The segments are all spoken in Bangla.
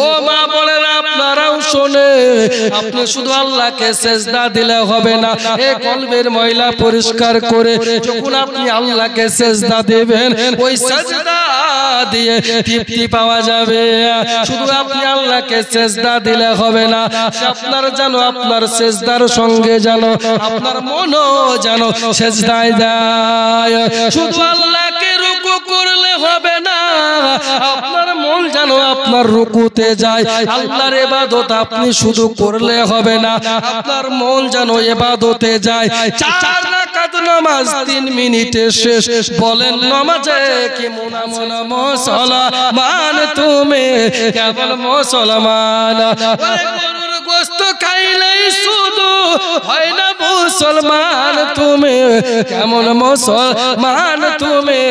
ও মা বলেন আপনারাও শোনে, আপনি শুধু আল্লাহকে সেজদা দিলে হবে না, এই কলবের ময়লা পরিষ্কার করে যখন আপনি আল্লাহকে সেজদা দেবেন, ওই সেজদা দিয়ে তৃপ্তি পাওয়া যাবে। শুধু আপনি আল্লাহকে সেজদা দিলে হবে না, আপনার জানো আপনার সেজদার সঙ্গে জানো আপনার মনও জানো সেজদায় যায়। শুধু আল্লাহকে রুকু করলে হবে না, আপনার মন জানো আপনার রুকুতে যায়। আল্লাহর ইবাদত আপনি শুধু করলে হবে না, আপনার মন জানো ইবাদতে যায়। 4 রাকাত নামাজ 3 মিনিটে শেষ। বলেন নামাজে কি মুনাফিক মুসলমান, তুমি কেবল মুসলমান। গরুর গোশত খাইলেই শুধু হয় না মুসলমান, তুমি কেমন মুসলমান, তুমি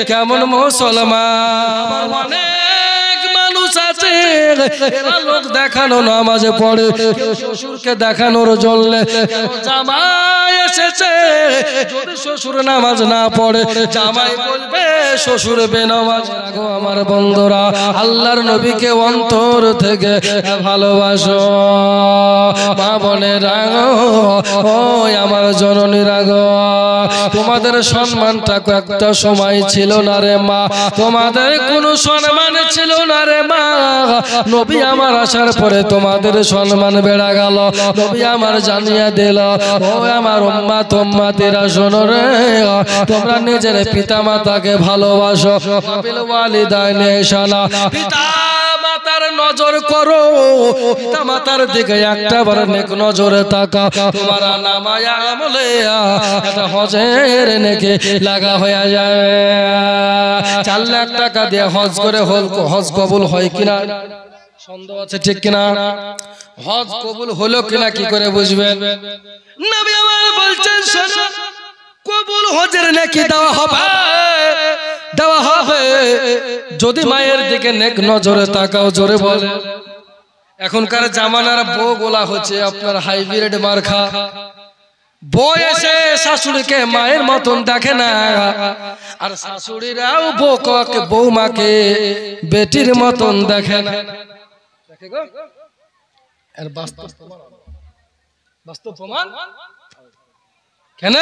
কেমন মুসলমান। অনেক মানুষ আছে এরা লোক দেখানো নামাজে পড়ে, কেউ শ্বশুরকে দেখানোর জন্য জামাই এসেছে, যদি শ্বশুর নামাজ না পড়ে জামাই বলবে শ্বশুর বেনামাজ। গো আমার বন্ধুরা, আল্লাহর নবীকে অন্তর থেকে ভালোবাসো। মা বোনেরা গো, ওই আমার জননীরা গো, তোমাদের সম্মানটা একটা সময় ছিল না রে মা, তোমাদের কোনো সম্মান ছিল না রে মা। নবী আমার আসার পরে তোমাদের সম্মান বেড়ে গেল। নবী আমার জানিয়ে দিল, ও আমার উম্মাত উম্মাতিরা শোনো রে, তোমরা নিজের পিতা মাতাকে ভালোবাসো। বিল ওয়ালিদাইনি ইহসানা, পিতা মাতার নজর করো, পিতা মাতার দিকে একটাবার নেক নজরে তাকাও, তোমার নামায় আমলে এটা হজের নেকি লাগা হয়ে যাবে। 4 লাখ টাকা দিয়ে হজ করে হজ কবুল হয় কিনা সন্দেহ আছে, ঠিক কিনা? হজ কবুল হলো কিনা কি করে বুঝবেন? নবী আমার বলছেন শোনো, কবুল হজের নেকি দেওয়া হবে, দেওয়া হবে যদি মায়ের দিকে নেক নজরে তাকাও। জোরে বলে। এখনকার জামানার বউ গোলা হচ্ছে আপনার হাইব্রিড মার্কা। বউ এসে শাশুড়িকে মায়ের মতন দেখে না, আর শাশুড়িরাও বৌমাকে বেটির মতন দেখে না। বাস্তব প্রমাণ কেন?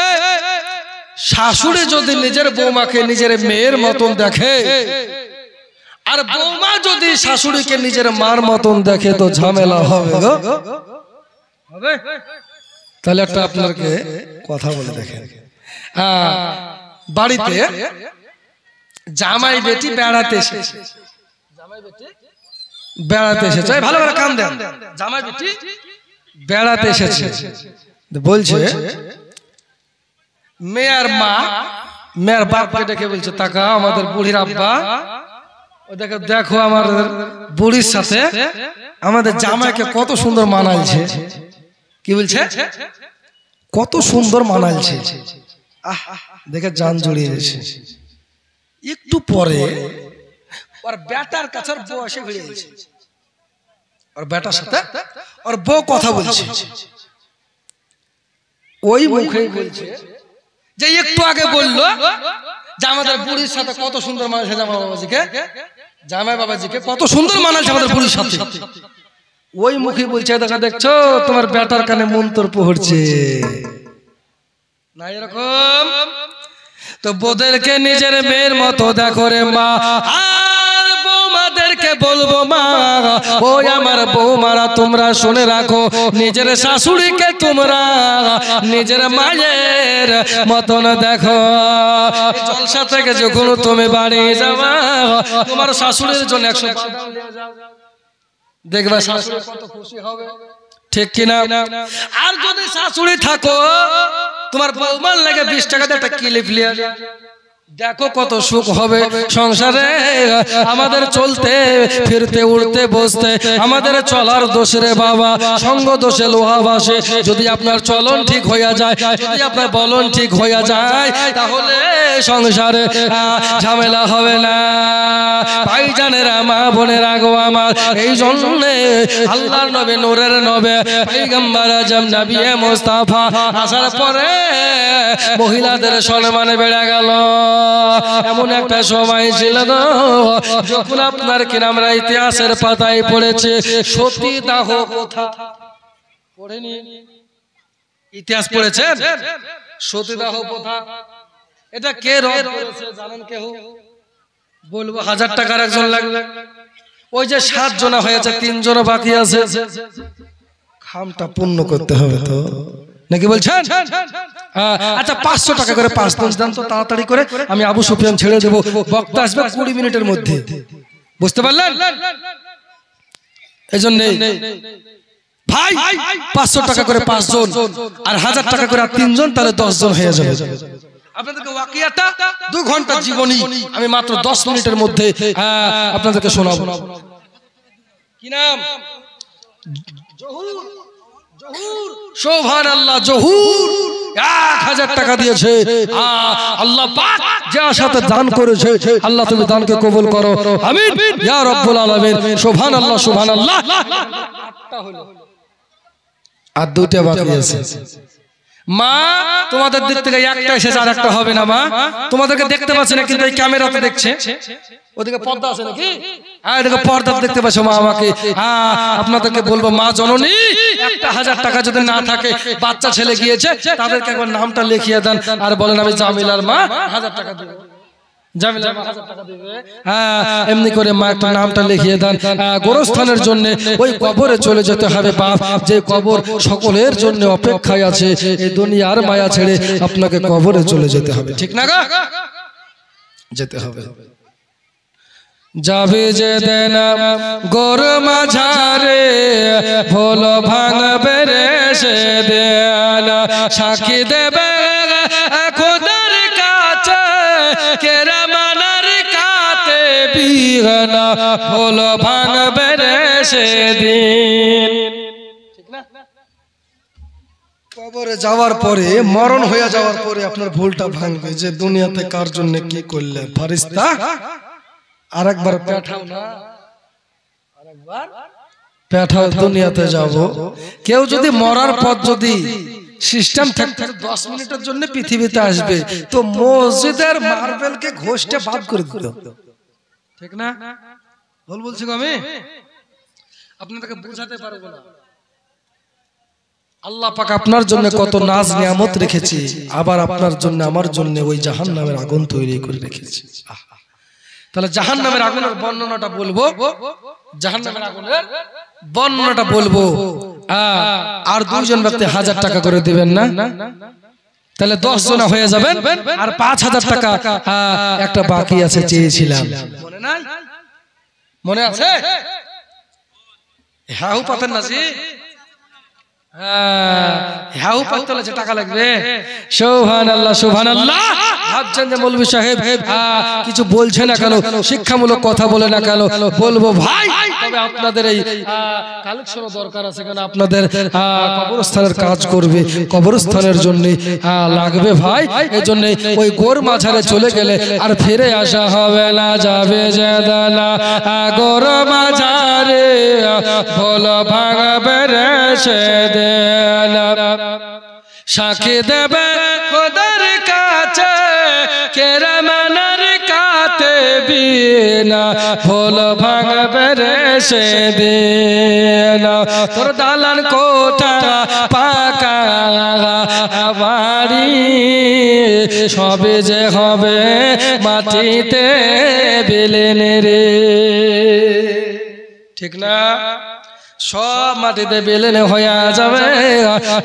শাশুড়ি যদি নিজের বৌমাকে নিজের মেয়ের মতন দেখে, আর বৌমা যদি শাশুড়িকে নিজের মার মতন দেখে, তো ঝামেলা হবে গো, হবে। তাহলে একটা আপনাকে কথা বলে দেখেন, বাড়িতে জামাই বেটি বেড়াতে এসেছে, জামাই বেটি বেড়াতে এসেছে, ভালো করে কান দেন, জামাই বেটি বেড়াতে এসেছে, বলছে মেয়ের মা মেয়ের বাপকে ডেকে বলছে, তাকা আমাদের বুড়ির আব্বা, দেখো আমার বুড়ির সাথে আমাদের জামাইকে কত সুন্দর মানাইছে। কি বলছে? কত সুন্দর মানাইছে, দেখে জান জড়িয়ে গেছে। একটু পরে ওর বেটার কাছে বউ এসে ভিড়ে গেছে, ওর বেটার সাথে ওর বউ কথা বলছে। ওই মুখে বলছে যে একটু আগে বললো যে আমাদের বুড়ির সাথে কত সুন্দর মানাইছে, জামাই বাবাজিকে কত সুন্দর মানাইছে আমাদের বুড়ির সাথে। ওই মুখে বলছে, দেখা দেখছো তোমার বেটার কানে মন্তর পড়ছে না, এরকম। তো বউদেরকে নিজের মেয়ের মতো দেখো রে মা, আর বৌমাদেরকে বলবো মা, ওই আমার বৌমারা তোমরা শুনে রাখো, নিজের শাশুড়িকে তোমরা নিজের মায়ের মতন দেখো। জলসা থেকে যখন তুমি বাড়ি যাবা, তোমার শাশুড়ির জন্য 100 দেখবা শাশুড়ি কত খুশি হবে, ঠিক কিনা? আর যদি শাশুড়ি থাকো, তোমার বৌমার লাগে 20 টাকা দিয়ে একটা ক্লিপ লিয়ে দেখো কত সুখ হবে সংসারে। আমাদের চলতে ফিরতে উঠতে বসতে আমাদের চলার দোষ রে বাবা, সঙ্গ দোষে লোহা বাসে। যদি আপনার চলন ঠিক হইয়া যায়, যদি আপনার বলন ঠিক হইয়া যায়, তাহলে সংসারে ঝামেলা হবে না। ভাইজানেরা, মা বোনেরা গো আমার, এই জন্য আল্লাহর নবী, নূরের নবী, পয়গম্বর আজম নবী মুস্তাফা আসার পরে মহিলাদের সম্মান বেড়ে গেল। এমন একটা সময় ছিল যখন আপনার কিনা আমরা ইতিহাসের পাতায় পড়েছে সতীদাহ প্রথা পড়েনি? ইতিহাস পড়েছেন? সতীদাহ প্রথা এটা কে রদ করেছে জানেন কেউ? বলবো 1000 টাকার একজন লাগবে। ওই যে 7 জন হয়েছে 3 জন বাকি আছে, খামটা পূর্ণ করতে হবে তো নাকি বলছেন? আচ্ছা 500 টাকা করে 5 দিন দেন তো তাড়াতাড়ি করে, আমি আবু সুফিয়ান ছেড়ে দেব, বক্তা আসবে 20 মিনিটের মধ্যে। বুঝতে পারলেন? এজন্য ভাই 500 টাকা করে 5 জন আর 1000 টাকা করে 3 জন, তাহলে 10 জন হয়ে যাবে। আপনাদেরকে ওয়াকিয়াটা 2 ঘন্টার জীবনী আমি মাত্র 10 মিনিটের মধ্যে আপনাদেরকে শোনাবো। কি নাম? জহুর। সুবহানাল্লাহ, জহুর 1000 টাকা দিয়েছে। আল্লাহ পাক যার সাথে দান করেছে, আল্লাহ তুমি দানকে কবুল করো, আমিন ইয়া রাব্বুল আলামিন। সুবহানাল্লাহ, সুবহানাল্লাহ। 8টা হলো, আর 2টা বাকি আছে। মা তোমাদের দিক থেকে একটা এসেছে, আর একটা হবে না। মা তোমাদেরকে দেখতে পাচ্ছে না, কিন্তু এই ক্যামেরাতে দেখছে। ওদিকে পর্দা আছে নাকি? হ্যাঁ, এদিকে পর্দা দেখতে পাচ্ছ মা আমাকে। আপনাদেরকে বলবো, মা জননী, একটা 1000 টাকা যদি না থাকে, বাচ্চা ছেলে গিয়েছে, তাদেরকে একবার নামটা লিখিয়ে দেন আর বলেন আমি জামিলার মা 1000 টাকা দেব। জামিলার মা 1000 টাকা দেবে। এমনি করে মা একটা নামটা লিখিয়ে দেন। গোরস্থানের জন্য ওই কবরে চলে যেতে হবে বাপ, যে কবর সকলের জন্য অপেক্ষায় আছে। এই দুনিয়ার মায়া ছেড়ে আপনাকে কবরে চলে যেতে হবে, ঠিক না গো? যেতে হবে। যাবে যে দেন গোর মাঝারে ভোল ভাঙবে রে সে দেন, সাক্ষী দেবে খোদার কাছে কেরা মানার কাতে বিঘনা, ভোল ভাঙবে রে সে দিন। কবরে যাওয়ার পরে, মরণ হয়ে যাওয়ার পরে আপনার ভুলটা ভাঙবে যে দুনিয়াতে কার জন্য কি করলে। ফারিস্তা আরেকবার পাঠাও না, আরেকবার পাঠাও, দুনিয়াতে যাব। কেউ যদি মরার পর যদি সিস্টেম থাকতে 10 মিনিটের জন্য পৃথিবীতে আসবে, তো মসজিদের মার্বেলকে ঘষটে বাদ করে দিত, ঠিক না? ভুল বলছি আমি? আপনাদেরকে বোঝাতে পারবো না। আল্লাহ পাক আপনার জন্য কত নাজ নিয়ামত রেখেছে, আবার আপনার জন্য আমার জন্য ওই জাহান্নামের আগুন তৈরি করে রেখেছে। তাহলে জাহান্নামের আগুনের বর্ণনাটা বলবো, জাহান্নামের আগুনের বর্ণনাটা বলবো। আর 2 জন ব্যক্তি 1000 টাকা করে দিবেন না, তাহলে 10 জন হয়ে যাবেন। আর 5000 টাকা একটা বাকি আছে, চেয়েছিলাম, মনে নাই? মনে আছে? হ্যাঁ পাতেন না জি? হ্যাঁ পাততে হলে টাকা লাগবে। সুবহানাল্লাহ, সুবহানাল্লাহ। ভাবছেন যে মৌলভী সাহেব কিছু বলছে না কেন, শিক্ষামূলক কথা বলে না কেন? বলবো ভাই, তবে আপনাদের এই কালেকশনও দরকার আছে, কেন আপনাদের কবরস্থানের কাজ করবে, কবরস্থানের জন্য লাগবে ভাই। এই জন্য ওই গোর মাঝারে চলে গেলে আর ফিরে আসা হবে না। যাবে যে দানা গোর মাঝারে ভোল ভাঙবে রে সে দেন, সাক্ষী দেবে খোদার কাছে কেরা মানার কাতে বিনা, ভোল ভাঙবে রে সে দিন। তোর দালান কোঠা পাকা বাড়ি সবে যে হবে মাটিতে বিলীন রে, ঠিক না? সব মাটিতে বিলীন হয়ে যাবে,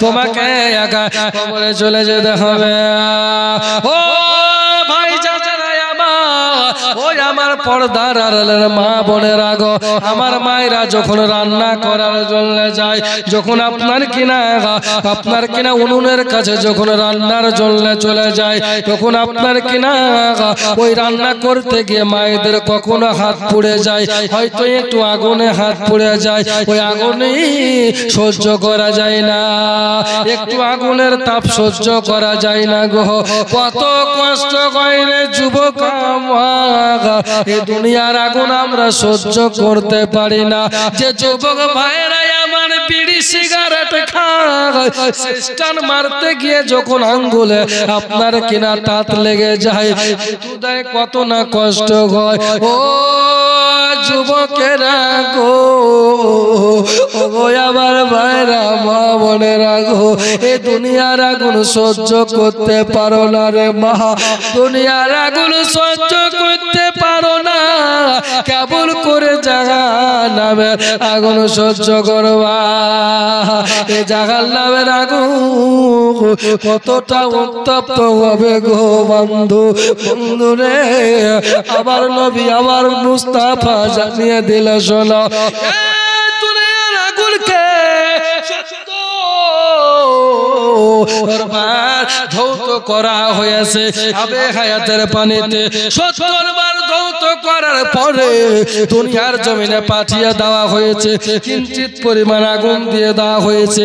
তোমাকে একা কবরে চলে যেতে হবে। ও ভাই চাচারা আমার, ওই আমার পর্দার আড়ালের মা বোনেরা গো, আমার মায়েরা যখন রান্না করার জন্য যায়, যখন আপনার কিনা উনুনের কাছে যখন রান্নার জন্য চলে যায়, তখন আপনার কিনা ওই রান্না করতে গিয়ে মায়েদের কখনো হাত পুড়ে যায়, হয়তো একটু আগুনে হাত পুড়ে যায়, ওই আগুনে সহ্য করা যায় না, একটু আগুনের তাপ সহ্য করা যায় না গো। কত কষ্ট করে যুবক এই দুনিয়ার আগুন আমরা সহ্য করতে পারি না। যে যুবক ভাইরা আমার বিড়ি সিগারেট খায়, সিস্টার মারতে গিয়ে যখন আঙ্গুলে আপনার কিনা তাত লেগে যায়, দুধায় কত না কষ্ট হয়। ও যুবকেরা গো, ও আমার ভাইরা মা বোনেরা গো, এই দুনিয়ার আগুন সহ্য করতে পারো না রে মা, দুনিয়ার আগুন সহ্য করতে পারো না, কেবল করে জাহান্নামের আগুন সহ্য করবা। এই জাহান্নামের আগুন কতটা উত্তপ্ত হবে গো বন্ধু, বন্ধু রে আমার নবী আমার মুস্তাফা জানিয়ে দিল শোনো, দুনিয়ার আগুনকে ধৌত করা হয়েছে আবে হায়াতের পানিতে 70 বার ধৌত করার পরে দুনিয়ার জমিনে পাঠিয়ে দেওয়া হয়েছে, কিঞ্চিত পরিমাণ আগুন দিয়ে দেওয়া হয়েছে।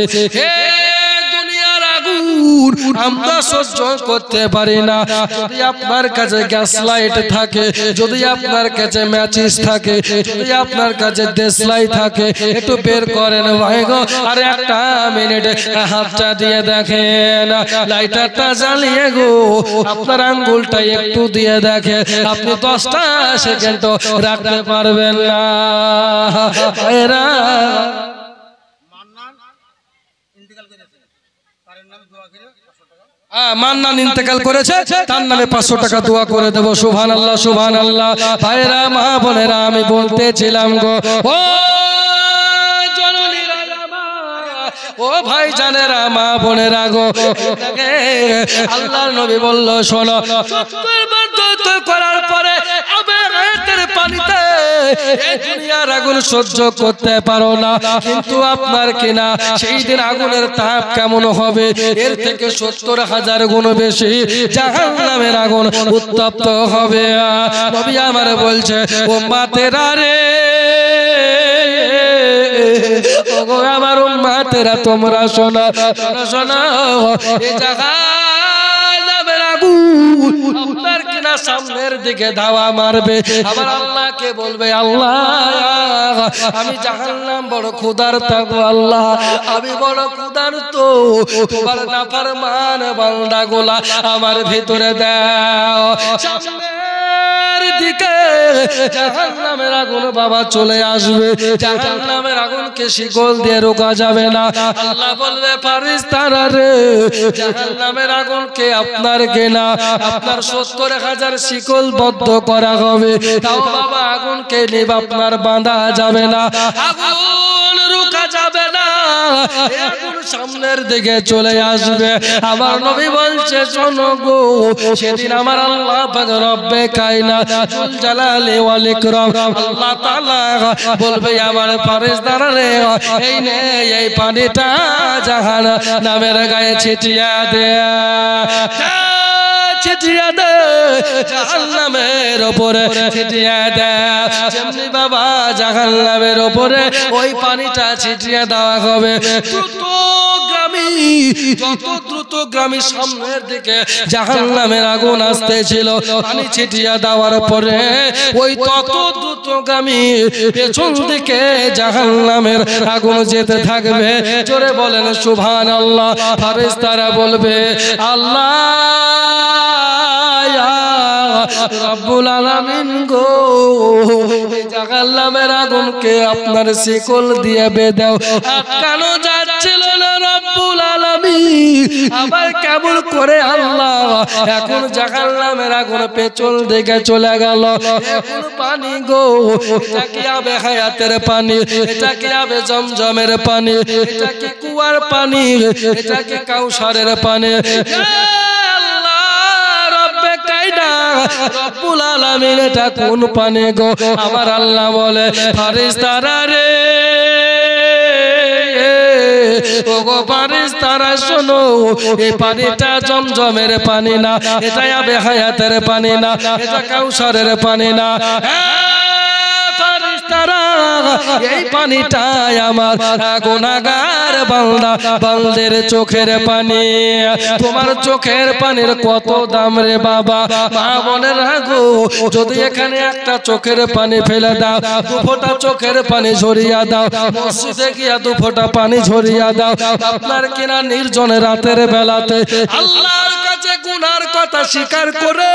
আমরা সহ্য করতে পারি না। যদি আপনার কাছে গ্যাস লাইট থাকে, যদি আপনার কাছে ম্যাচিস থাকে, যদি আপনার কাছে দেশলাই থাকে, একটু বের করেন ভাই গো, আর একটা মিনিট হাতটা দিয়ে দেখেন, লাইটারটা জ্বালিয়ে গো আপনার আঙ্গুলটা একটু দিয়ে দেখেন, আপনি 10টা সেকেন্ড রাখতে পারবেন না। এরা মান্নান ইন্তেকাল করেছে, তার নামে 500 টাকা দোয়া করে দেবো। সুবহানাল্লাহ সুবহানাল্লাহ। ভাইরা মা বোনেরা আমি বলতেছিলাম গো, ও ও ভাই জানেরা মা বোনেরা গো, আল্লাহর নবী বলল শোনো, 70 বার ধৌত করার পরে আবেগের পানিতে এই দুনিয়ার আগুন সহ্য করতে পারো না, কিন্তু আপনার কিনা সেই দিন আগুনের তাপ কেমন হবে, এর থেকে 70,000 গুণ বেশি জাহান্নামের আগুন উত্তপ্ত হবে। নবী আমার বলছে উম্মতেরা রে, ওগো আমার উম্মতেরা তোমরা শোনো শোনো, এই জাহান্নামের আগুন আপনার কিনা সামনের দিকে ধাওয়া মারবে, আবার আল্লাহকে বলবে আল্লাহ আমি জাহান্নাম বড় ক্ষুধার্ত গো, আল্লাহ আমি বড় ক্ষুধার্ত, তোমার নাফরমান বান্দাগুলা আমার ভিতরে দাও। সামনের দিকে জাহান্নামের আগুন বাবা চলে আসবে, জাহান্নামের আগুনকে শিকল দিয়ে রোকা যাবে না। আল্লাহ বলবে ফারিস্তারা রে, জাহান্নামের আগুনকে আপনার কেনা আপনার 70,000 শিকল বদ্ধ করা হবে, তাও বাবা আগুনকে নিব আপনার বাঁধা যাবে না, আগুন রোকা যাবে না, আগুন সামনের দিকে চলে আসবে। আমার নবী বলছে শোনো গো, সেদিন আমার আল্লাহ পাক রব্বে কায়নাত জুল জালালি ওয়াল ইকরাম আল্লাহ তাআলা বলবে আমার ফেরেশতারা রে, এই নে এই পানিটা জাহান্নামের গায়ে ছিটিয়ে দে, ছিটিয়ে দে জাহান্নামের উপরে ছিটিয়ে দে। যেমনি বাবা জাহান্নামের উপরে ওই পানিটা ছিটিয়ে দেওয়া হবে, দ্রুতগামী যত দ্রুতগামী সামনের দিকে জাহান্নামের আগুন আসতেছিল, পানি ছিটিয়ে দেওয়ার পরে ওই তত দ্রুতগামী পেছন দিকে জাহান্নামের আগুন যেতে থাকবে। জোরে বলেন সুবহানাল্লাহ। ফেরেশতারা বলবে আল্লাহ রব্বুল আলামিন গো, জাহান্নামের আগুনকে আপনার শিকল দিয়ে বেঁধেও আটকানো যাচ্ছিল না রব্বুল আলামিন, আবার কেমন করে আল্লাহ এখন জাহান্নামের আগুন পেছন দিকে চলে গেল। এখন পানি গো, এটা কি আবে হায়াতের পানি, এটা কি আবে জমজমের পানি, এটা কি কুয়ার পানি, এটা কি কাউসারের পানি, রব্বুল আলামিন এটা কোন পানি গো? আমার আল্লাহ বলে ফেরেশতারা রে, ওগো ফেরেশতারা শোনো, এই পানিটা জমজমের পানি না, এটা আবে হায়াতের পানি না, এটা কাউসারের পানি না। তারা এই পানিটাই আমার গুনাহগার বান্দা বান্দের চোখের পানি। তোমার চোখের পানির কত দাম রে বাবা। মা বোনেরা গো, যদি এখানে একটা চোখের পানি ফেলে দাও, দু ফোঁটা চোখের পানি ঝরিয়া দাও, মসজিদে গিয়া দু ফোঁটা পানি ঝরিয়া দাও, আপনার কিনা নির্জনে রাতের বেলাতে আল্লাহর কাছে গুনার কথা স্বীকার করে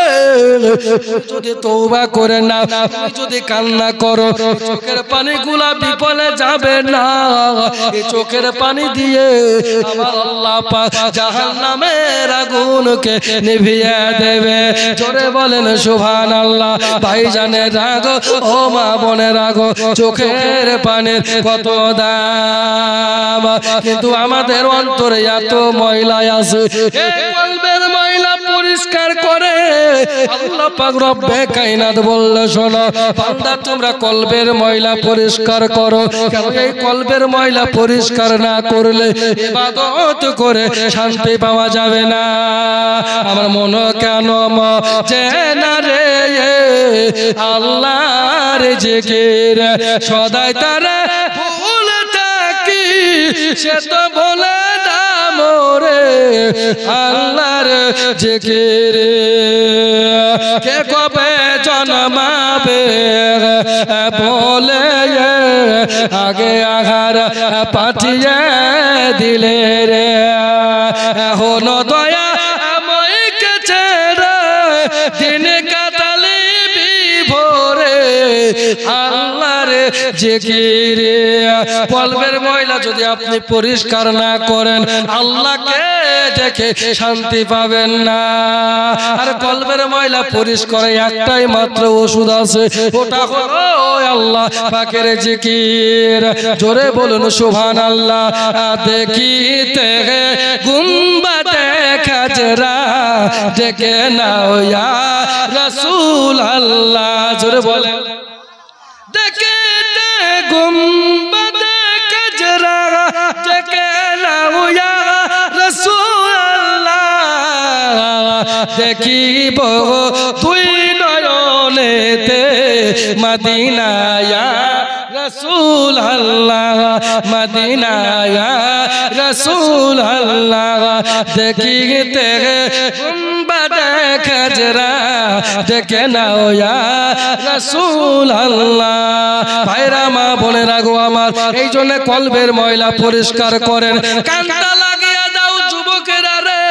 যদি তওবা করে না, তুমি যদি কান্না করো, চোখের পানিগুলা বিফলে যাবে না। এই চোখের পানি দিয়ে আমার আল্লাহ পাক জাহান্নামের আগুনকে নিভিয়ে দেবে। জোরে বলেন সুবহানাল্লাহ। ভাইজানের রাগো, ও মা বোনের রাগো, চোখের পানির কত দাম, কিন্তু আমাদের অন্তরে এত ময়লা আছে। এই কলবের ময়লা পরিষ্কার করে আল্লাহ পাক রব্বে কায়নাত বলল, শোনো বান্দা, তোমরা কলবের ময়লা পরিষ্কার করো। কারণ এই কলবের ময়লা পরিষ্কার না করলে ইবাদত করে শান্তি পাওয়া যাবে না। আমার মন কেন মজে না রে আল্লাহর জিকির, সদাই তারা ভুলে থাকি, সে তো বলে না মোরে আল্লাহর জিকির। কে কবে জন্মাবে বলে আগে আঘার পাঠিয়ে দিলে রে, হন দয়া আমায় কেছে রে, দিন কাটালি বিভোরে আল্লাহর জিকির। কলবের ময়লা যদি আপনি পরিষ্কার না করেন, আল্লাহকে দেখে শান্তি পাবেন না। আর কলবের ময়লা পরিষ্কার একটাই মাত্র ওষুধ আছে, ওটা হলো আল্লাহ পাকের জিকির। জোরে বলুন সুবহানাল্লাহ। দেখিতে গুম্বাদে খাজরা ডেকে নাও ইয়া রাসূল আল্লাহ। জোরে বলেন। দেখিতে গুম্বাদে খাজরা ডেকে নাও ইয়া রাসূল আল্লাহ। দেখিব তুই নয়নেতে মদিনা ইয়া রাসূল আল্লাহ, মদিনা ইয়া রাসূল আল্লাহ। দেখিতে গুম্বাদে খাজরা ডেকে নাও ইয়া রাসূল আল্লাহ। ভাইরা, মা বোনেরা গো আমার, এই জন্য কলবের ময়লা পরিষ্কার করেন। কান্না লাগিয়ে দাও যুবকেরা রে,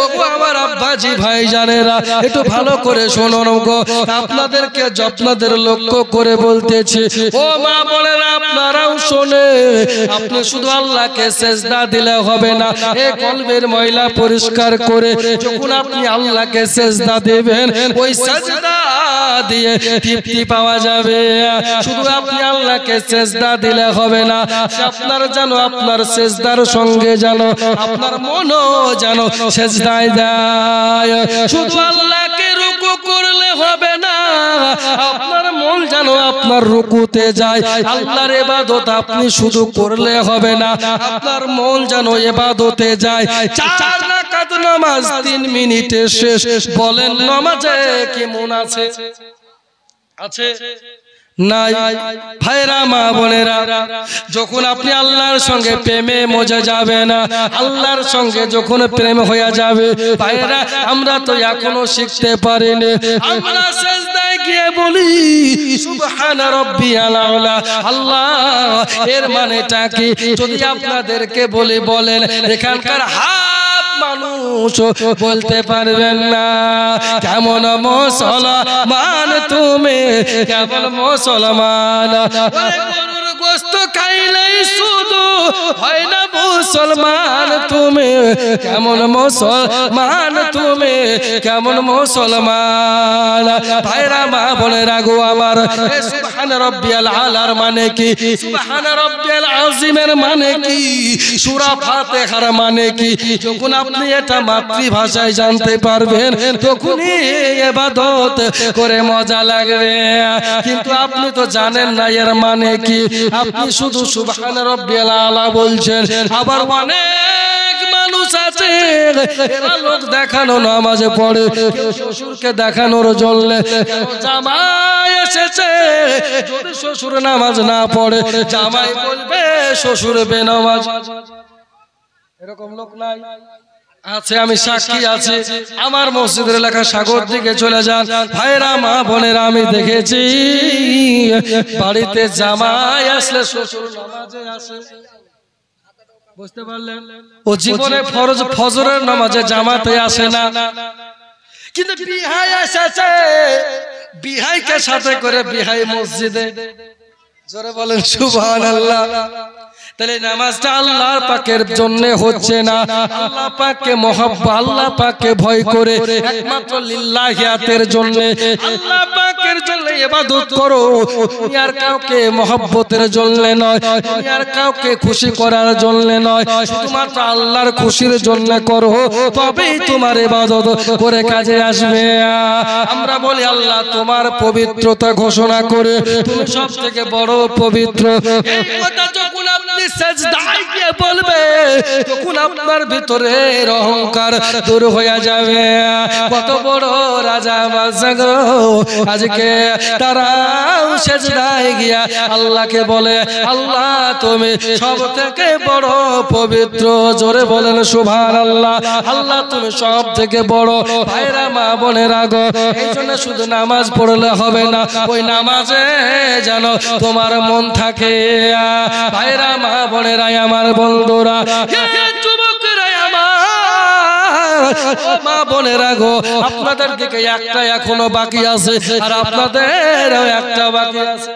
ওগো আমার আব্বাজি ভাইজানেরা, একটু ভালো করে শুনুন গো। আপনাদেরকে আপনাদের লক্ষ্য করে বলতেছি, ও মা বোনেরা, আপনারাও শোনে। আপনি শুধু আল্লাহকে সেজদা দিলে হবে না। এই কলবের ময়লা পরিষ্কার করে যখন আপনি আল্লাহকে সেজদা দেবেন, ওই সেজদা দিয়ে তৃপ্তি পাওয়া যাবে। শুধু আপনি আল্লাহকে সেজদা দিলে হবে না, আপনার জানো আপনার সেজদার সঙ্গে জানো আপনার মনও জানো সেজদায় যায়। শুধু আল্লাহকে রুকু করলে হবে না, আপনার মন জানো আপনার রুকুতে যায়। আল্লাহর ইবাদত আপনি শুধু করলে হবে না, আপনার মন জানো ইবাদতে যায়। 4 রাকাত নামাজ 3 মিনিটে শেষ। বলেন নামাজে কি মন আছে? আছে নাই? ভাইরা, মা বোনেরা, যখন আপনি আল্লাহর সঙ্গে প্রেমে মজে যাবে না, আল্লাহর সঙ্গে যখন প্রেম হয়ে যাবে, ভাইরা, আমরা তো এখনো শিখতে পারিনি। আমরা সিজদায় গিয়ে বলি সুবহান রাব্বিয়াল আলা। আল্লাহ এর মানেটা কি যদি আপনাদেরকে বলি, বলেন। এখানকার মানুষ বলতে পারবেন না। কেমন মুসলমান তুমি, কেমন মুসলমান, গরুর গোশত খাইলেই শুধু হয় না মুসলমান তুমি, কেমন মুসলমান তুমি, কেমন মুসলমান। ভাইরা, মা বোনেরা গো আমার, সুবহান রাব্বিয়াল আলার মানে কি? সুবহান রাব্বিয়াল আযীমের মানে কি? সূরা ফাতিহার মানে কি? যখন আপনি এটা মাতৃভাষায় জানতে পারবেন, তখনই ইবাদত করে মজা লাগবে। কিন্তু আপনি তো জানেন না এর মানে কি। আপনি শুধু সুবহান রাব্বিয়াল আলা বলছেন, আবার অনেক মানুষ মানুষ আছে এরা লোক দেখানো নামাজে পড়ে, কেউ শ্বশুরকে দেখানোর জন্য কেন জামাই এসেছে, যদি শ্বশুর নামাজ না পড়ে জামাই বলবে শ্বশুর বেনামাজ। এরকম লোক নাই আছে, আমি সাক্ষী আছি। আমার মসজিদের এলাকা সাগর দিকে চলে যান ভাইরা মা বোনেরা, আমি দেখেছি বাড়িতে জামাই আসলে শ্বশুর নামাজে আসে। বুঝতে পারলেন? ও জীবনে ফরজ ফজরের নামাজে জামাতে আসে না, কিন্তু বিহাই এসেছে, বিহাইকে সাথে করে বিহাই মসজিদে। জোরে বলেন সুবহানাল্লাহ। তাহলে নামাজটা আল্লাহর পাকের জন্য হচ্ছে না, আল্লাহ পাককে মহব্বত, আল্লাহ পাককে ভয় করে একমাত্র লিল্লাহিয়াতের জন্য, আল্লাহ পাকের জন্য ইবাদত করো। দুনিয়ার কাউকে মহব্বতের জন্য নয়, দুনিয়ার কাউকে খুশি করার জন্য নয়, শুধুমাত্র আল্লাহর খুশির জন্য করো, তবেই তোমার ইবাদত করে কাজে আসবে। আমরা বলি আল্লাহ তোমার পবিত্রতা ঘোষণা করে তুমি সবথেকে বড় পবিত্র। এই কথা যখন আপনি সেজদায় গিয়ে বলবে তখন আপনার ভিতরে অহংকার দূর হয়ে যাবে। কত বড় রাজা বাদশা গো, আজকে তারাও সেজদায় গিয়া আল্লাহকে বলে আল্লাহ তুমি সবথেকে বড় পবিত্র। জোরে বলেন সুবহানাল্লাহ। আল্লাহ তুমি সবথেকে বড়। ভাইরা মা বোনেরা গো, এই জন্য শুধু নামাজ পড়লে হবে না, ওই নামাজে যেন তোমার মন থাকে। ভাইরা মা বোনেরা আমার বন্ধুরা, যুবকেরা আমার, ও মা বোনেরা গো, আপনাদের দিকে একটা এখনো বাকি আছে, আর আপনাদেরও একটা বাকি আছে।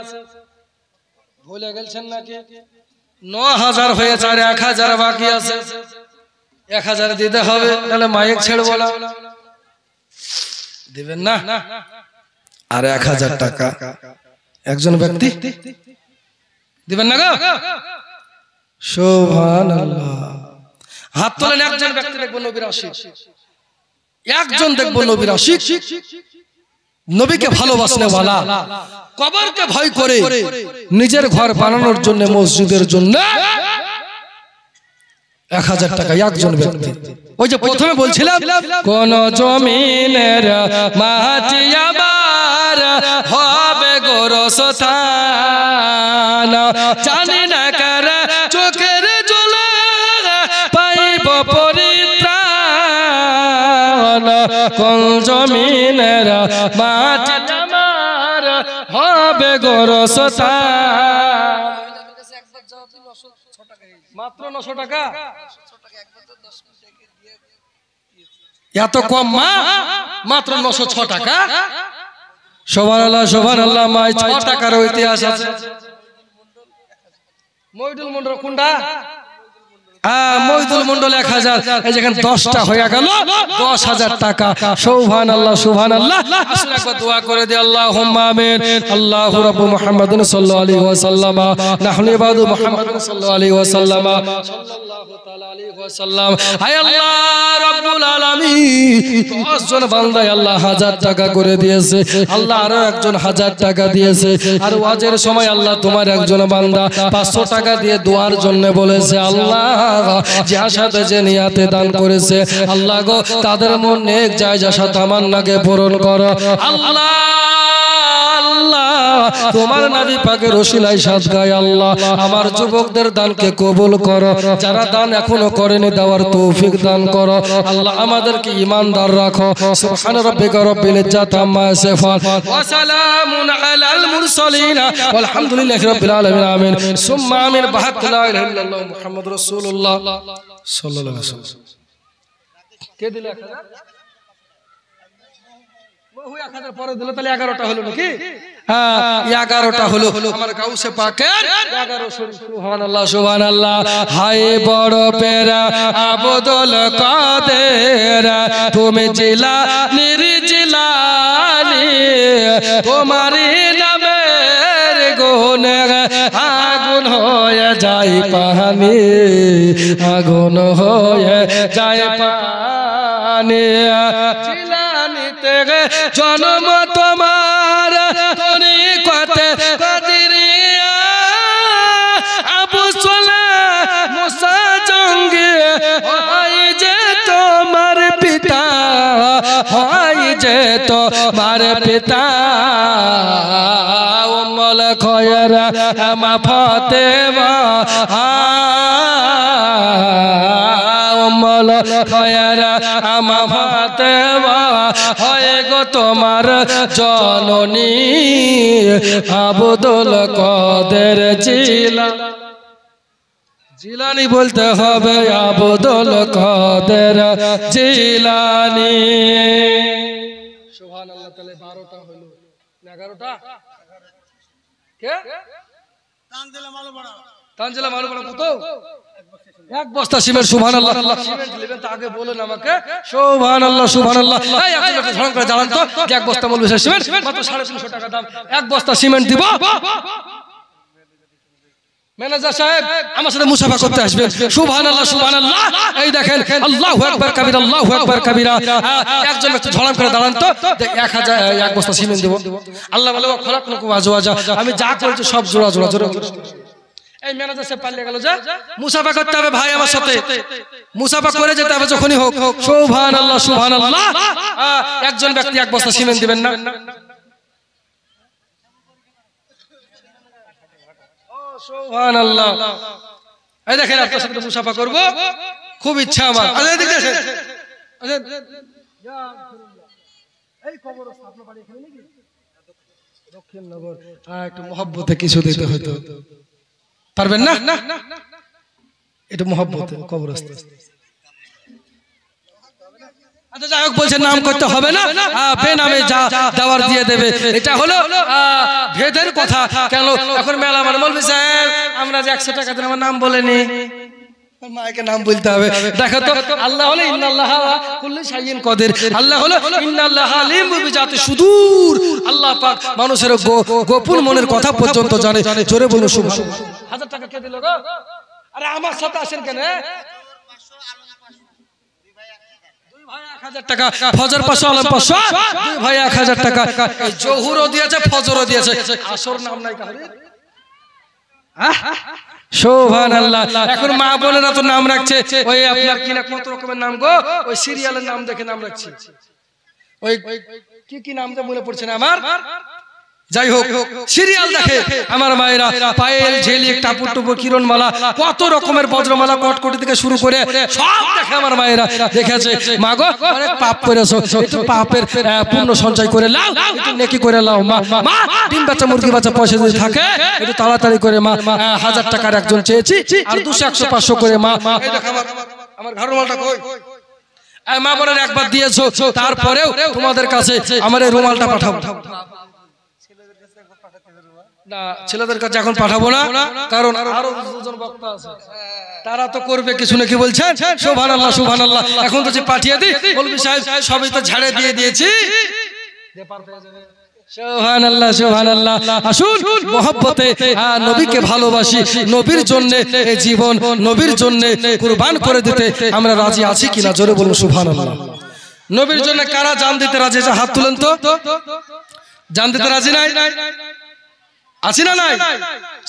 ভুলে গেছেন নাকি? ৯,০০০ হয়েছে আর ১,০০০ বাকি আছে। ১,০০০ দিতে হবে, তাহলে মাইক ছেড়ে বলা দিবেন না। আর ১,০০০ টাকা একজন ব্যক্তি দিবেন না গো? সুবহানাল্লাহ। হাত তোলেন। একজন ব্যক্তি দেখবো নবীর আশিক, একজন দেখবো নবীর আশিক, নবীকে ভালোবাসনে ওয়ালা, কবরকে ভয় করে নিজের ঘর বানানোর জন্য, মসজিদের জন্য ১,০০০ টাকা একজন ব্যক্তি। ওই যে প্রথমে বলছিলাম কোন জমিনের মাটি আবার হবে গোরস্থান, জানি না কারা চোখের জলে পাইব পরিত্রাণ। কোন জমিনের মাটি আমার হবে গোরস্থান। মাত্র ৯০০ টাকা, এত কম মা? মাত্র ৯০৬ টাকা। সুবহানাল্লাহ সুবহানাল্লাহ। মাই ৬ টাকার ইতিহাস আছে। মইদুল মন্ডল কোনটা? মইদুল মন্ডল ১,০০০। এই যেখানে ১০টা হয়ে গেল ১০,০০০ টাকা। সুবহানাল্লাহ সুবহানাল্লাহ। আসলে একবার দোয়া করে দি, আল্লাহুম্মা আমিন। আল্লাহু রাব্বু মুহাম্মাদিন সাল্লাল্লাহু আলাইহি ওয়াসাল্লাম, নাহনু ইবাদু মুহাম্মাদিন সাল্লাল্লাহু আলাইহি ওয়াসাল্লাম, সাল্লাল্লাহু তাআলা আলাইহি ওয়াসাল্লাম। হায় আল্লাহ রাব্বুল আলামিন, ১০ জন বান্দায় আল্লাহ ১,০০০ টাকা করে দিয়েছে। আল্লাহ আরো একজন ১,০০০ টাকা দিয়েছে। আর ওয়াজের সময় আল্লাহ তোমার একজন বান্দা ৫০০ টাকা দিয়ে দোয়ার জন্য বলেছে। আল্লাহ যে আশাতে যে নিয়াতে দান করেছে, আল্লাহ গো তাদের মন নেক জায়গা তামান্নাকে পূরণ করো। আল্লাহ আল্লাহ তোমার নবী পাকের ওসিলায় সাদগায় আল্লাহ আমার যুবকদের দানকে কবুল করো। যারা দান এখনো করেনি দেওয়ার তৌফিক দান করো। আল্লাহ আমাদেরকে ঈমানদার রাখো। সুবহান রাব্বিকা রাব্বিল ইজ্জাতি আম্মা ইয়াসিফুন ওয়া সালামুন আলাল মুরসালিন ওয়ালহামদুলিল্লাহি রাব্বিল আলামিন। আমিন সুম্মা আমিন। বাহাক লা ইলাহা ইল্লাল্লাহ মুহাম্মাদুর রাসূলুল্লাহ সাল্লাল্লাহু আলাইহি ওয়াসাল্লাম। কে দিল ১,০০০? ওই ১,০০০ পরে দিল, তাহলে ১১টা হলো নাকি? হ্যাঁ ১১টা হলো। আমার গাউসে পাকের ১১ শরীফ। সুবহানাল্লাহ সুবহানাল্লাহ। হায় বড় পেরা আবদুল কাদের, তুমি জিলানির জিলানি, তোমারই নামের গুণে আগুন হয়ে যায় পানি, আগুন হয়ে যায় পানি। জিলানিতে জন্ম তোমার, তরিকতে কাদেরিয়া, আবু সালেহ মুসা জঙ্গি, ওই হয় যে তোমার পিতা উম্মুল খয়র মা ফাতেমা উম্মুল খয়র মা ফাতেমা হয় গো তোমার জননী আব্দুল কাদের জিলানী বলতে হবে আব্দুল কাদের জিলানী। সুবহানাল্লাহ। তাহলে 12টা হলো 11টা কে তানজিলা মালুপাড়া কত এক বস্তা সিমেন্ট। সুবহানাল্লাহ। সিমেন্ট নেবেন তো আগে বলেন আমাকে। সুবহানাল্লাহ সুবহানাল্লাহ। এই আপনি একটু ঝড় করে জানান তো যে এক বস্তা মৌলভী সিমেন্ট কত? 350 টাকা দাম। এক বস্তা সিমেন্ট দিব। ম্যানেজার সাহেব আমার সাথে মুসাফা করতে আসবেন। সুবহানাল্লাহ সুবহানাল্লাহ। এই দেখেন আল্লাহু আকবার কাবীরা আল্লাহু আকবার কাবীরা। একজন একটু ঝড়াম করে দাঁড়ান তো 1000 এক বস্তা সিমেন্ট দেব। আল্লাহ বলে খলাকনাকুম আজওয়াজা, আমি যা করেছি সব জোড়া জোড়া জোড়া। এই ম্যানেজার সাহেব পালিয়ে গেল। যে মুসাফা করতে হবে ভাই আমার সাথে, মুসাফা করে যেতে হবে যখনই হোক। সুবহানাল্লাহ সুবহানাল্লাহ। একজন ব্যক্তি এক বস্তা সিমেন্ট দিবেন না? সুবহানাল্লাহ। এই দেখেন আপনার সাথে মুসাফা করব, খুব ইচ্ছা আমার। এই দেখেন এই কবরস্থান আপনার বাড়ি এখানে নাকি? দক্ষিণনগর। একটু মহব্বতে কিছু দিতে হতো, পারবেন না? একটু মহব্বতে কবরস্থান। আচ্ছা যাই হোক, বলছে নাম করতে হবে না, বেনামে যা দেওয়ার দিয়ে দেবে। এটা হলো ভেদের কথা। কেন এখন মেলা মানে মৌলভী সাহেব আমরা যে 100 টাকা দিয়ে আমার নাম বলেনি, মাকে নাম বলতে হবে। দেখো তো আল্লাহ হলো ইন্নাল্লাহা কুল্লি শাইইন কাদির, আল্লাহ হলো ইন্নাল্লাহা আলিমু বিজাতি সুদূর। আল্লাহ পাক মানুষের গোপন মনের কথা পর্যন্ত জানে। জোরে বলুন সুবহানাল্লাহ। 1000 টাকা কে দিল গো? আরে আমার সাথে আসেন কেন? 1000 টাকা ফজর 500 আলম 500 দুই ভাই 1000 টাকা। এই জোহরও দিয়েছে ফজরও দিয়েছে, আসর নাম নাই কারো। সুবহানাল্লাহ। এখন মা বোনেরা তো নাম রাখছে ওই আপনার কি না কত রকমের নাম গো, ওই সিরিয়ালের নাম দেখে নাম রাখছে। ওই কি নামটা মনে পড়ছে না আমার। যাই হোক সিরিয়াল দেখে আমার মায়েরা পায়েল ঝিলিক টাপুর টুপুর কিরণমালা কত রকমের বজ্রমালা কটকটি থেকে শুরু করে সব দেখে আমার মায়েরা। দেখেছে মা গো অনেক পাপ করেছো, একটু পাপের পুণ্য সঞ্চয় করে লাও, একটু নেকি করে লাও। মা মা ডিম বাচ্চা মুরগি বাচ্চা পয়সা যদি থাকে একটু তাড়াতাড়ি করে মা 1000 টাকার একজন চেয়েছি আর 200 100 500 করে মা। এই দেখ আমার ঘরের মালটা কই? মা বোনের একবার দিয়েছো, তারপরেও তোমাদের কাছে আমার এই রুমালটা পাঠাবো না। ছেলেদের কাছে এখন পাঠাবো না, কারণ আরো দুজন বক্তা আছে, তারা তো করবে কিছু নাকি বলছেন। সুবহানাল্লাহ সুবহানাল্লাহ। এখন তো যে পাঠিয়ে দিই মৌলভী সাহেব সবই তো ঝাড়ে দিয়ে দিয়েছি। সুবহানাল্লাহ সুবহানাল্লাহ। আসুন মহব্বতে নবীকে ভালোবাসি, নবীর জন্য জীবন নবীর জন্য কুরবান করে দিতে আমরা রাজি আছি কিনা? জোরে বলুন সুবহানাল্লাহ। নবীর জন্য কারা জান দিতে রাজি? হাত তুলেন তো। জান দিতে রাজি নাই? আছি না নাই?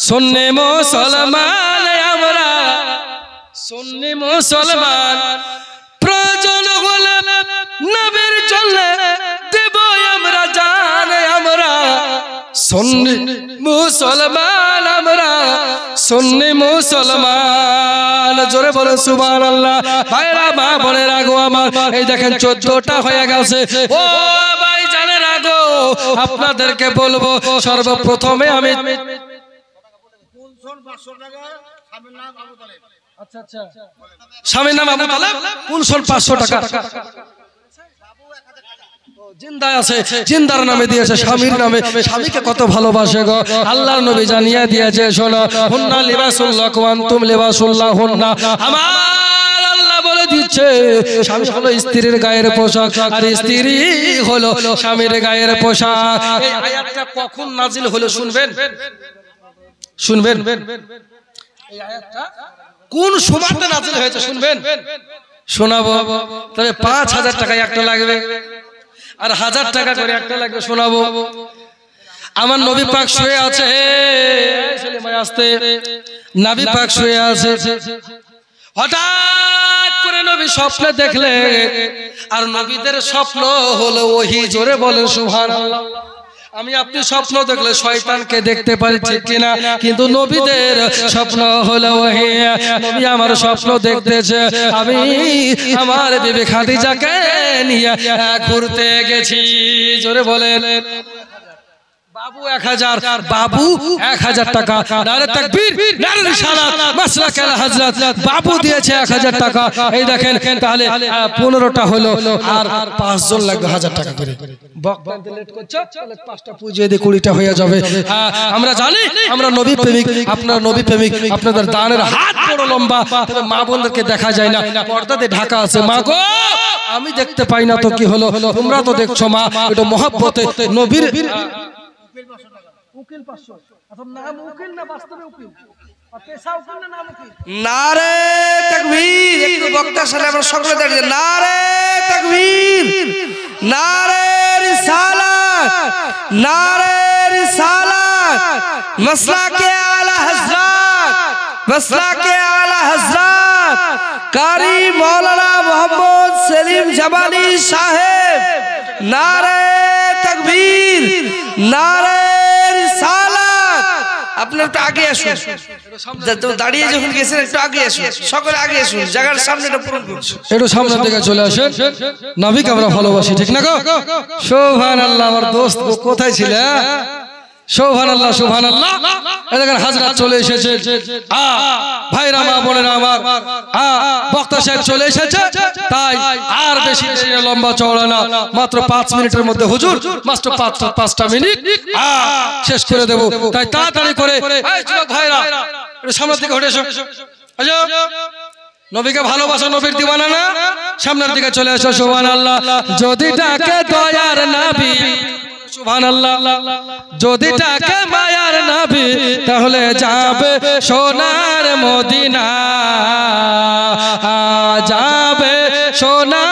সুন্নি মুসলমান আমরা, সুন্নি মুসলমান, প্রয়োজন হলে নবীর জন্য দেব আমরা জান। আমরা সুন্নি মুসলমান, আমরা সুন্নি মুসলমান। জোরে বলেন সুবহানাল্লাহ। ভাইরা মা বোনেরা গো আমার, এই দেখেন 14টা হয়ে গেছে। ও ভাই জানেন না গো, আপনাদেরকে বলবো সর্বপ্রথমে আমি স্বামীর নাম আবু তালেব, কুলসল 500 টাকা। জিন্দায় আছে, জিন্দার নামে দিয়েছে স্বামীর নামে। স্বামীকে কত ভালোবাসে গো আল্লাহর নবী জানিয়ে দিয়েছে। শোনো, হুন্না লিবাসুল্লাহ ওয়া আনতুম লিবাসুল্লাহ হুন্না। আমার আল্লাহ বলে দিচ্ছে স্বামী হলো স্ত্রীর গায়ের পোশাক আর স্ত্রী হলো স্বামীর গায়ের পোশাক। এই আয়াতটা কখন নাজিল হলো শুনবেন? শুনবেন এই আয়াতটা কোন সময়তে নাজিল হয়েছে শুনবেন? শোনাবো। তবে 5000 টাকা একটা লাগবে আর 1000 টাকা করে একটা লাগবে, শোনাবো। আমার নবী পাক শুয়ে আছে, নবী পাক শুয়ে আছে, হঠাৎ করে নবী স্বপ্নে দেখলেন, আর নবীদের স্বপ্ন হলো ওহী। জোরে বলেন সুবহানাল্লাহ। আমি আপনি স্বপ্ন দেখলে শয়তানকে দেখতে পারি ঠিক কিনা, কিন্তু নবীদের স্বপ্ন হলো ওহী। নবী আমার স্বপ্ন দেখতেছে আমি আমার বিবি খাদিজাকে নিয়ে ঘুরতে গেছি। জোরে বলেন বাবু 1000, বাবু 1000 টাকা। নারে তাকবীর, নারে রিসালাত, মাসলাক আল হযরত। বাবু দিয়েছে 1000 টাকা। এই দেখেন, তাহলে 15টা হলো, আর 5 জন লাগবে 1000 টাকা করে। বক্তাতে লেট করছো, তাহলে 5টা পুজিয়ে দিয়ে 20টা হয়ে যাবে। আমরা জানি আমরা নবী প্রেমিক, আপনারা নবী প্রেমিক, আপনাদের দানের হাত বড় লম্বা, তবে মা বোনদেরকে দেখা যায় না, পর্দাতে ঢাকা আছে। মা গো, আমি দেখতে পাই না তো কি হলো, তোমরা তো দেখছো মা। এটা মহব্বতে নবীর উকিল 500। এখন নাম উকিল না বাস্তবে উকিল? পেশা উকিল না নাম উকিল? নারে তাকবীর। একটু বক্তার সাথে আমরা সকলে দাঁড়িয়ে নারে তাকবীর, নারে রিসালাত, নারে রিসালাত, মাসলাকে আলা হযরত, মাসলাকে আলা হযরত কারি মাওলানা মোহাম্মদ সেলিম জামালি সাহেব। নারে তাকবীর, নারে রিসালাত। আপনি একটু আগে আসুন, দাঁড়িয়ে যখন গেছেন একটু আগে আসুন, সকলে আগে আসুন, জায়গার সামনেটা পূরণ করুন। একটু সামনের দিকে চলে আসেন। নবীকে আমরা ভালোবাসি, ঠিক না গো? সুবহানাল্লাহ। আমার দোস্ত কোথায় ছিলে? সুবহানাল্লাহ, সুবহানাল্লাহ। এখানে হযরত চলে এসেছে। ভাইরা, মা বোনেরা আমার, বক্তা সাহেব চলে এসেছে, তাই আর বেশি দেরি লম্বা চওড়া না, মাত্র 5 মিনিটের মধ্যে হুজুর, মাত্র 5টা মিনিট শেষ করে দেব। তাই তাড়াতাড়ি করে এই যুবক ভাইরা একটু সামনের দিকে উঠে এসো। নবীকে ভালোবাসো, নবীর দিওয়ানা না? সামনের দিকে চলে এসো। সুবহানাল্লাহ। যদি ডাকে দয়ার নবী, সুবহানাল্লাহ, যদি ডাকে মায়ার নবী, তাহলে যাবে সোনার মদিনা, যাবে সোনার